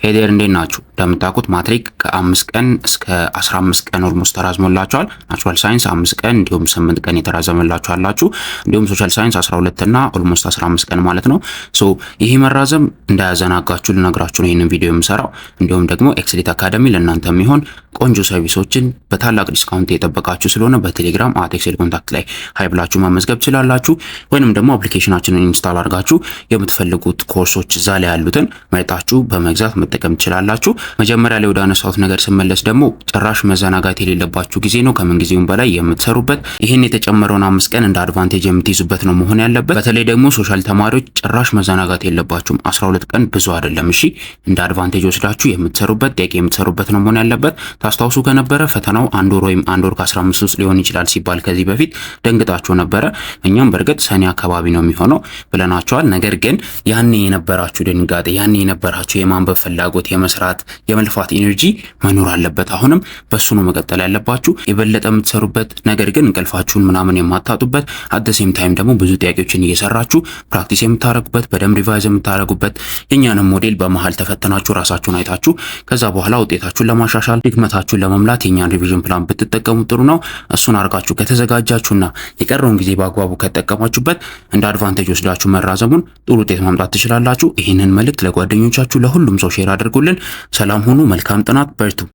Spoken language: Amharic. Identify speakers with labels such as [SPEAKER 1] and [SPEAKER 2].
[SPEAKER 1] ሄደር እንዴት ናችሁ? እንደምታውቁት ማትሪክ ከ5 ቀን እስከ 15 ቀን ኦልሞስት ተራዝሞላችኋል። ናቹራል ሳይንስ 5 ቀን እንዲሁም 8 ቀን የተራዘመላችሁ አላችሁ። እንዲሁም ሶሻል ሳይንስ 12 እና ኦልሞስት 15 ቀን ማለት ነው። ሶ ይሄ መራዘም እንዳያዘናጋችሁ ልነግራችሁ ነው ይሄንን ቪዲዮ የምሰራው። እንዲሁም ደግሞ ኤክስሌት አካዳሚ ለእናንተ የሚሆን ቆንጆ ሰርቪሶችን በታላቅ ዲስካውንት የጠበቃችሁ ስለሆነ በቴሌግራም @ኤክሴል ኮንታክት ላይ ሃይ ብላችሁ መመዝገብ ትችላላችሁ። ወይንም ደግሞ አፕሊኬሽናችንን ኢንስታል አድርጋችሁ የምትፈልጉት ኮርሶች እዛ ላይ ያሉትን መርጣችሁ በመግዛት መጠቀም ትችላላችሁ። መጀመሪያ ላይ ወደ አነሳሁት ነገር ስመለስ ደግሞ ጭራሽ መዘናጋት የሌለባችሁ ጊዜ ነው። ከምን ጊዜውም በላይ የምትሰሩበት ይህን የተጨመረውን 5 ቀን እንደ አድቫንቴጅ የምትይዙበት ነው መሆን ያለበት። በተለይ ደግሞ ሶሻል ተማሪዎች ጭራሽ መዘናጋት የለባችሁም። 12 ቀን ብዙ አይደለም። እሺ እንደ አድቫንቴጅ ወስዳችሁ የምትሰሩበት ጥያቄ የምትሰሩበት ነው መሆን ያለበት። ታስታውሱ ከነበረ ፈተናው 1 ወር ወይም 1 ወር ከ15 ውስጥ ሊሆን ይችላል ሲባል ከዚህ በፊት ደንግጣችሁ ነበረ። እኛም በእርግጥ ሰኔ አካባቢ ነው የሚሆነው ብለናቸዋል። ነገር ግን ያኔ የነበራችሁ ድንጋጤ፣ ያኔ የነበራችሁ የማንበብ ፍላጎት፣ የመስራት የመልፋት ኢነርጂ መኖር አለበት። አሁንም በሱ ነው መቀጠል ያለባችሁ። የበለጠ የምትሰሩበት ነገር ግን እንቅልፋችሁን ምናምን የማታጡበት አት ዘ ሴም ታይም ደግሞ ብዙ ጥያቄዎችን እየሰራችሁ ፕራክቲስ የምታረጉበት በደንብ ሪቫይዝ የምታረጉበት የኛንም ሞዴል በመሃል ተፈተናችሁ ራሳችሁን አይታችሁ ከዛ በኋላ ውጤታችሁን ለማሻሻል ድክመታችሁን ለመምላት የኛን ሪቪዥን ፕላን ብትጠቀሙ ጥሩ ነው። እሱን አርጋችሁ ከተዘጋጃችሁና የቀረውን ጊዜ በአግባቡ ከተጠቀማችሁበት እንደ አድቫንቴጅ ወስዳችሁ መራዘሙን ጥሩ ውጤት ማምጣት ትችላላችሁ። ይህንን መልእክት ለጓደኞቻችሁ ለሁሉም ሰው ሼር አድርጉልን። ሰላም ሁኑ። መልካም ጥናት። በርቱ።